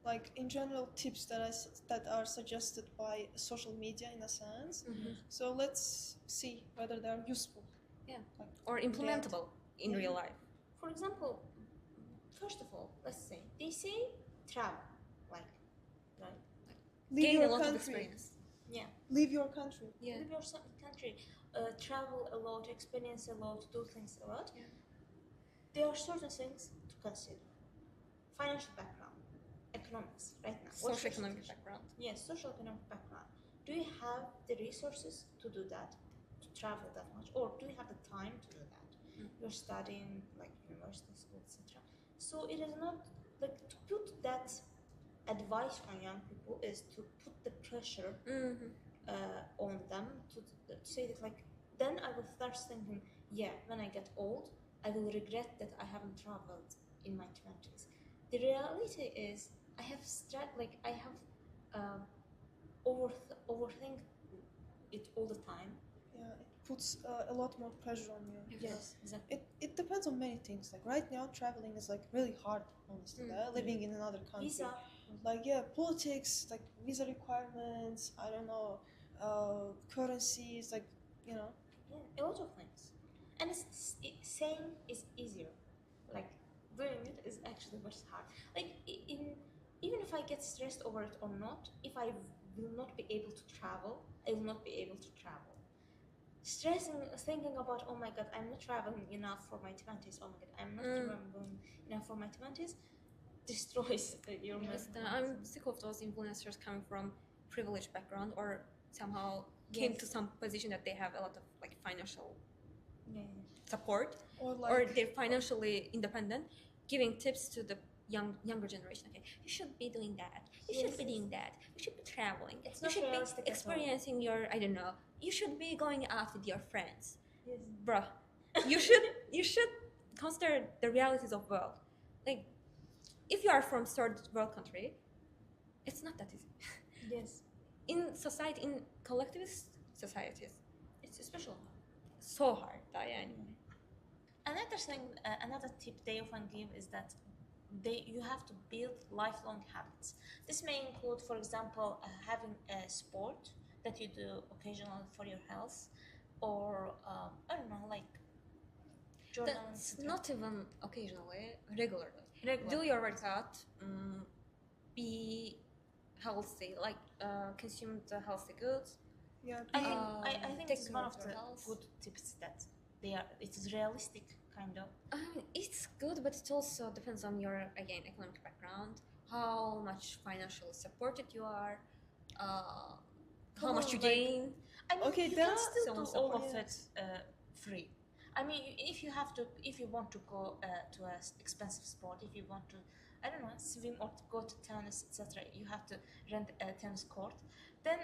Like in general, tips that are suggested by social media in a sense. So let's see whether they're useful. Yeah. Like, Or implementable in Yeah. real life. For example, first of all, let's say they say travel, like, right? leave Gain your a lot of country. experience. Yeah. Leave your country. Yeah. Live your country, travel a lot, experience a lot, do things a lot. Yeah. There are certain things to consider. Financial background, economics, right now. What's your Socio-economic situation? background. Yes, social economic background. Do you have the resources to do that, to travel that much, or do you have the time to do that? You're studying like university, school, etc. So it is not like to put that advice on young people is to put the pressure on them to say that like then I will start thinking, yeah, when I get old, I will regret that I haven't traveled in my 20s. The reality is I have overthink it all the time. Yeah, it puts a lot more pressure on you. Yes, exactly. It depends on many things. Like right now, traveling is like really hard, honestly. Living in another country. Visa. Like politics, like visa requirements. I don't know, currencies. Like Yeah, a lot of things. And saying is easier. Like doing it is actually much hard. Like even if I get stressed over it or not, if I will not be able to travel, I will not be able to travel. Thinking about, oh my god, I'm not traveling enough for my 20s. Oh my god, I'm not traveling enough for my 20s. Destroys your Yes, mental I'm health. sick of those influencers coming from privileged background or somehow came to some position that they have a lot of like financial Yeah. support or or like they're financially independent, giving tips to the younger generation. Okay, you should be doing that. You should be doing that. You should be traveling. It's You not should realistic be at all. experiencing your I don't know. You should be going out with your friends, Yes. bruh. You should consider the realities of world. Like, if you are from third world country, it's not that easy. Yes. In society, in collectivist societies, It's especially hard. so hard. Yani. Another thing, another tip they often give is that you have to build lifelong habits. This may include, for example, having a sport that you do occasionally for your health, or I don't know, like journaling. That's etc. not even occasionally, regularly. Regular. Do your workout, be healthy, like consume the healthy goods. yeah, I think take it's care one of of your the health. good tips that it is realistic kind of. It's good, but it also depends on your again economic background, how much financially supported you are, how much you Like- gain. I mean, Okay, you there can are still some do all of support. it free. I mean, if you want to go to an expensive sport, if you want to, I don't know, swim or to go to tennis, etc., you have to rent a tennis court. Then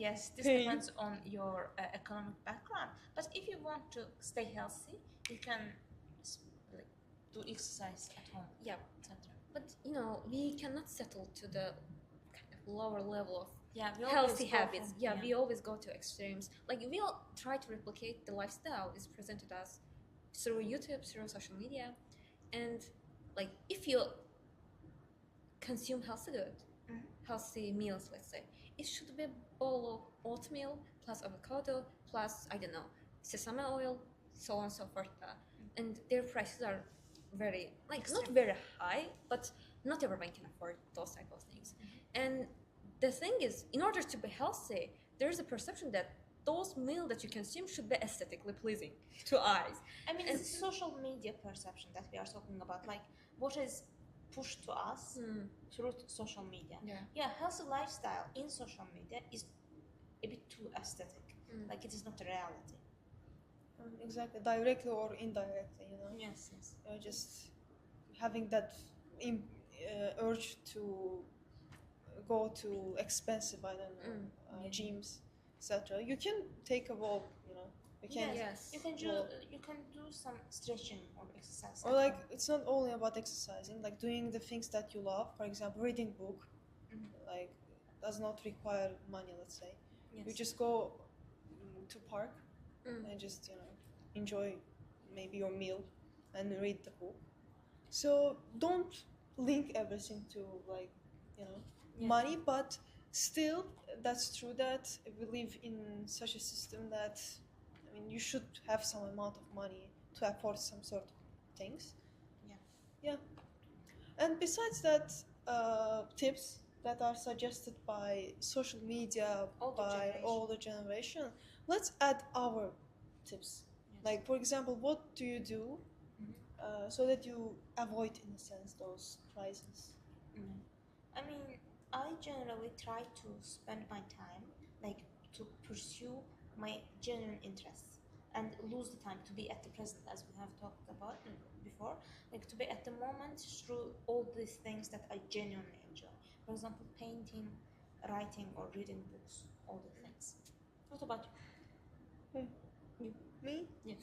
yes, this Pay. depends on your economic background. But if you want to stay healthy, you can like, do exercise at home, Yeah, etc. but you know we cannot settle to the kind of lower level of Yeah, we healthy always go habits. from- We always go to extremes. Like we all try to replicate the lifestyle is presented us through YouTube, through social media, and like if you consume healthy good, healthy meals, let's say, it should be a bowl of oatmeal plus avocado plus I don't know sesame oil, so on and so forth. And their prices are very like not very high, but not everyone can afford those type of things. And the thing is, in order to be healthy, there is a perception that those meals that you consume should be aesthetically pleasing to eyes. I mean, it's social media perception that we are talking about. Like, what is pushed to us through social media. Yeah, healthy lifestyle in social media is a bit too aesthetic. Like it is not a reality. Exactly, directly or indirectly, you know. Yes, yes. You're just having that urge to go to expensive, I don't know, gyms, etc. You can take a walk, you know. You can, Yes. You can do walk. you can do some stretching or exercise. Or like it's not only about exercising, like doing the things that you love. For example, reading book, like does not require money. Let's say you just go to park and just enjoy maybe your meal and read the book. So don't link everything to like money, but still that's true that we live in such a system that I mean you should have some amount of money to afford some sort of things. Yeah. And besides that, tips that are suggested by social media, by older generation, let's add our tips. Like, for example, what do you do so that you avoid, in a sense, those crises? I mean, I generally try to spend my time, like, to pursue my genuine interests and lose the time to be at the present, as we have talked about before, like to be at the moment through all these things that I genuinely enjoy. For example, painting, writing, or reading books, all the things. What about you? Me? Yeah.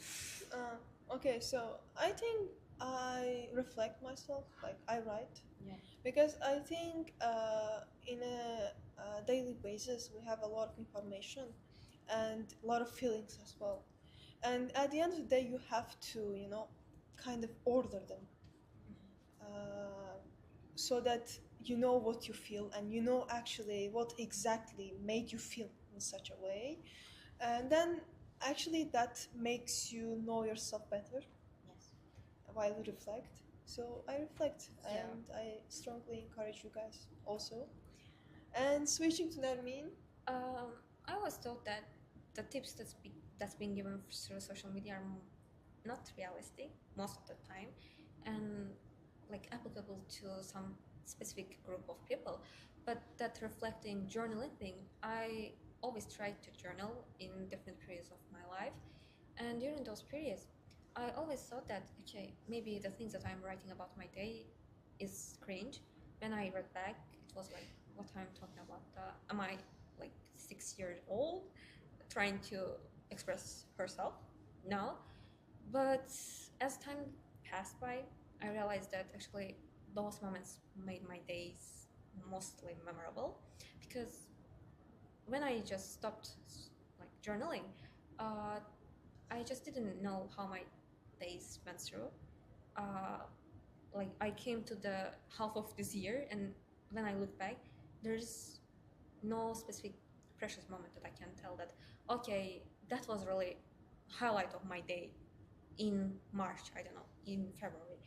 Okay, so I think I reflect myself, like I write. Yeah. Because I think in a daily basis we have a lot of information and a lot of feelings as well. And at the end of the day, you have to, kind of order them so that you know what you feel and you know actually what exactly made you feel in such a way. And then actually that makes you know yourself better while you reflect. So I reflect and I strongly encourage you guys also. And switching to Nermin. I always thought that the tips that's been given through social media are not realistic most of the time, and like applicable to some specific group of people. But that reflecting journaling thing, I always try to journal in different periods of my life, and during those periods, I always thought that okay, maybe the things that I'm writing about my day is cringe. When I read back, it was like, what I'm talking about? Am I like 6 years old trying to express herself? No. But as time passed by, I realized that actually those moments made my days mostly memorable because when I just stopped like journaling, I just didn't know how my days went through. Uh, like I came to the half of this year, and when I look back, there's no specific precious moment that I can tell that okay, that was really highlight of my day in March. I don't know, in February.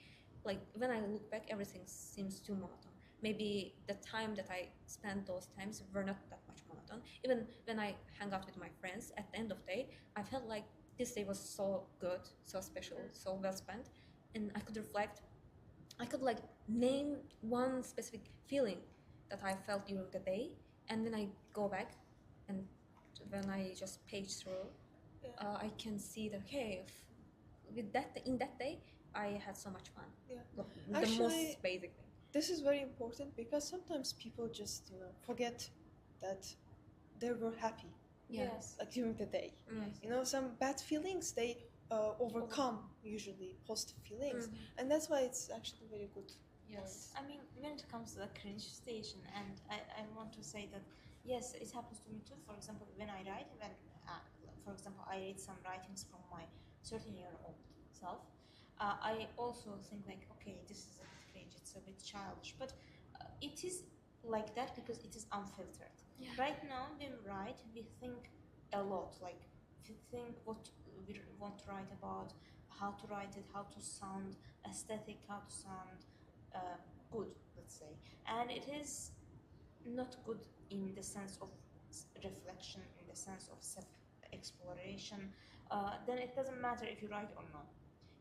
Like when I look back, everything seems too monotone. Maybe the time that I spent those times were not that much monotone. Even when I hang out with my friends at the end of the day, I felt like this day was so good, so special, so well spent, and I could reflect. I could like name one specific feeling that I felt during the day, and when I go back and when I just page through, I can see that okay, with that in that day I had so much fun. The Actually, most basic thing. This is very important because sometimes people just forget that they were happy. Yes. Like during the day. Some bad feelings they overcome usually positive feelings, and that's why it's actually very good. Yes. I mean, when it comes to the cringe station, and I want to say that yes, it happens to me too. For example, when I write, for example, I read some writings from my 13-year-old self, I also think like, okay, this is a bit cringe, it's a bit childish, but it is like that because it is unfiltered. Right now, when we write, we think a lot, like we think what we want to write about, how to write it, how to sound aesthetic, how to sound good, let's say, and it is not good in the sense of reflection, in the sense of self-exploration. Then it doesn't matter if you write or not.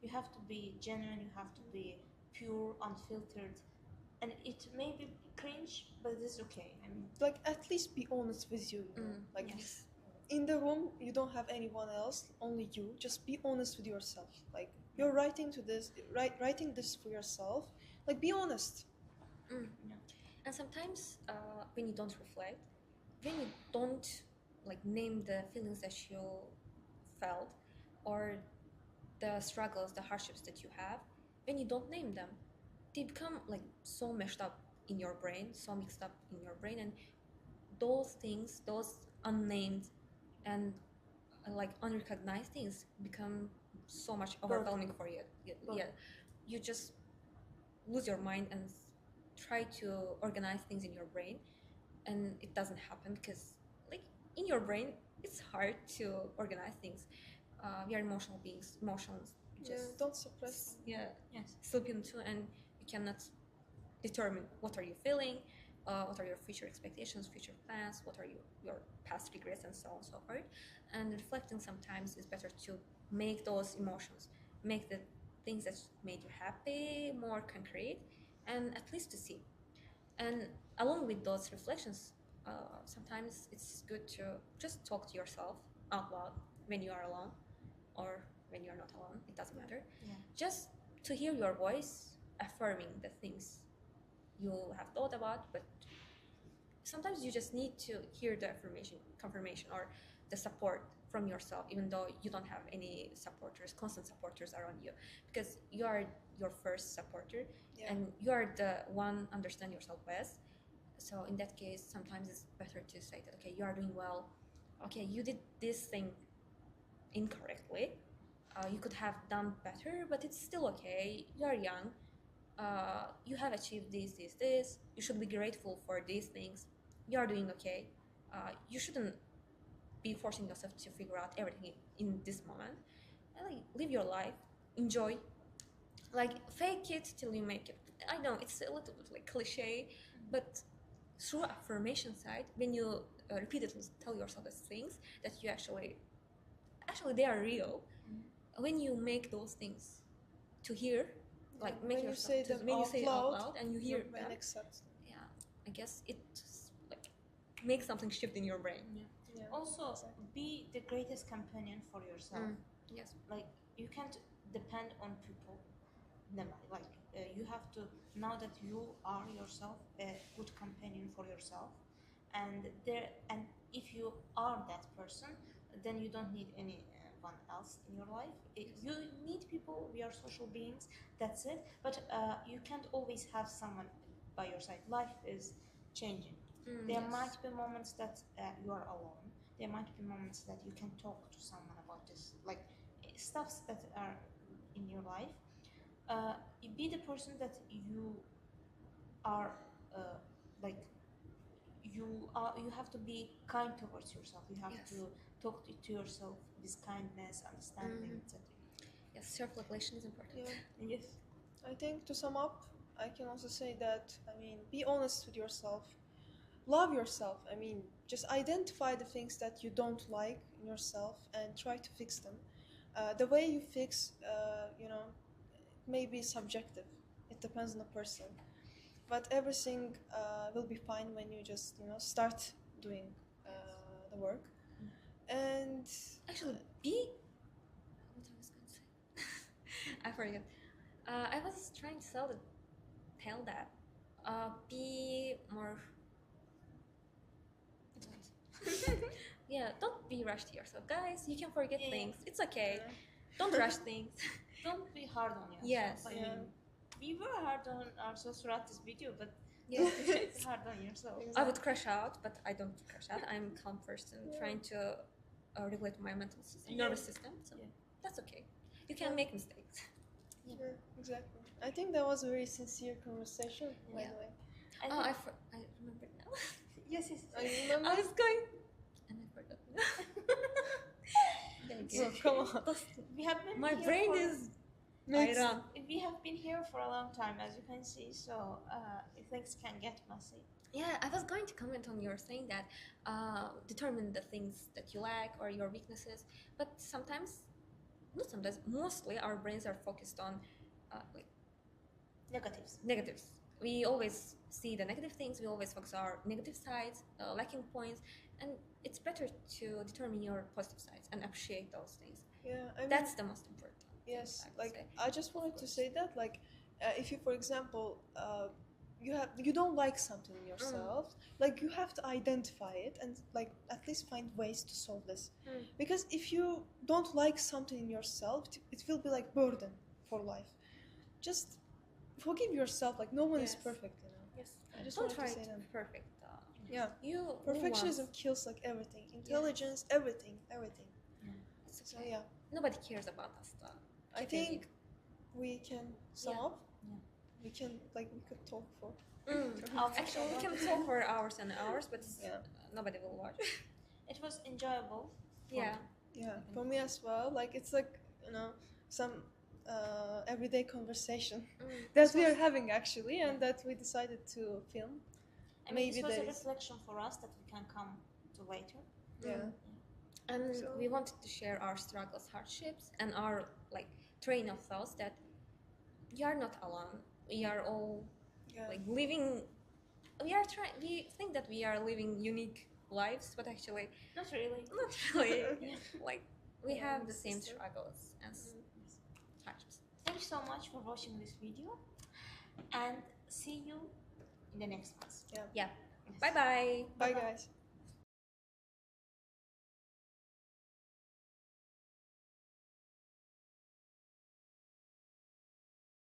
You have to be genuine, you have to be pure, unfiltered, and it may be cringe, but it's okay. I mean, Like, at least be honest with you, you know? Like, Yes. in the room you don't have anyone else, only you. Just be honest with yourself. Like, you're writing this for yourself. Like, be honest. yeah. And sometimes when you don't reflect, when you don't like name the feelings that you felt or the struggles, the hardships that you have, when you don't name them, they become like so meshed up in your brain, so mixed up in your brain, and those things, those unnamed and like unrecognized things become so much overwhelming for you. Yeah, you just lose your mind and try to organize things in your brain, and it doesn't happen because like in your brain it's hard to organize things. We are emotional beings. Emotions just Don't suppress. yeah Yes. slip into, and you cannot determine what are you feeling, what are your future expectations, future plans, what are your past regrets, and so on and so forth. And reflecting sometimes is better to make those emotions, make the things that made you happy more concrete and at least to see. And along with those reflections, sometimes it's good to just talk to yourself out loud when you are alone or when you're not alone, it doesn't matter. Yeah. Just to hear your voice affirming the things you have thought about, but sometimes you just need to hear the affirmation, confirmation, or the support from yourself, even though you don't have any supporters, constant supporters around you, because you are your first supporter and you are the one understand yourself best. So in that case, sometimes it's better to say that, okay, you are doing well. Okay, you did this thing incorrectly. You could have done better, but it's still okay. You are young. You have achieved this. You should be grateful for these things. You are doing okay. You shouldn't be forcing yourself to figure out everything in this moment. And, like, live your life, enjoy. Like, fake it till you make it. I know it's a little bit like cliche, but through affirmation side, when you repeatedly tell yourself those things that you actually they are real. When you make those things to hear, like make when you yourself say them when you out say it out loud, loud and you hear your brain them, accepts. yeah, I guess it like makes something shift in your brain. Yeah. Also, be the greatest companion for yourself. Yes. Like, you can't depend on people. Never. Like, you have to know that you are yourself a good companion for yourself, and if you are that person, then you don't need anyone else in your life. You need people. We are social beings. That's it. But you can't always have someone by your side. Life is changing. There might be moments that you are alone. There might be moments that you can talk to someone about this, like stuffs that are in your life. Be the person that you are, like you have to be kind towards yourself. You have to talk to yourself with kindness, understanding, etc. Yes, self-regulation is important. Yes. I think to sum up, I can also say that, I mean, be honest with yourself. Love yourself. I mean, just identify the things that you don't like in yourself and try to fix them. The way you fix, may be subjective. It depends on the person. But everything will be fine when you just, start doing the work. And Actually, be what I was going to say. I forget. I was trying to tell that. Be more. Yeah, don't be rushed to yourself, guys. You can forget things. It's okay. Don't rush things. Don't be hard on yourself. Yes. I mean, we were hard on ourselves throughout this video, but Yeah. it's hard on yourself. I would crash out, but I don't crash out. I'm a calm person, trying to regulate my mental system, nervous system. So that's okay. You can make mistakes. Sure, exactly. I think that was a very sincere conversation, by the way. I remember now. Yes. You remember? I was going, and I forgot. So, come on. We have been My here brain for- is Next. Iran. We have been here for a long time, as you can see, so things can get messy. Yeah, I was going to comment on your saying that determine the things that you lack or your weaknesses, but sometimes, not sometimes, mostly our brains are focused on like Negatives. negatives. we always see the negative things. We always focus our negative sides, lacking points, and it's better to determine your positive sides and appreciate those things. Yeah, I mean, That's the most important. yes, I would like say. I just wanted to course. say that, like, if you, for example, you don't like something in yourself, like you have to identify it and like at least find ways to solve this. Because if you don't like something in yourself, it will be like burden for life. Just forgive yourself. Like no one is Yes. perfect, you know. Yes. I just Don't wanted try to to say be that. perfect. Yeah, You perfectionism nuance. kills like everything, intelligence, everything. It's So okay. yeah, Nobody cares about us. I Keep in think we can sum Yeah. up. Yeah. We could talk for. Actually, we can talk for hours and hours, but Yeah. nobody will watch. It was enjoyable. Yeah. Yeah, for me as well. Like it's like, you know, some everyday conversation that we are having actually, and that we decided to film. I mean, Maybe this was a there is. reflection for us that we can come to later. Yeah. And So- we wanted to share our struggles, hardships, and our like train of thoughts that we are not alone. We are all Yeah. like living. We are trying. We think that we are living unique lives, but actually, Not really. not really. Like we Yeah, have the same sister. struggles as hardships. Thank you so much for watching this video, and see you in the next one. Yeah. Bye bye. Bye, guys.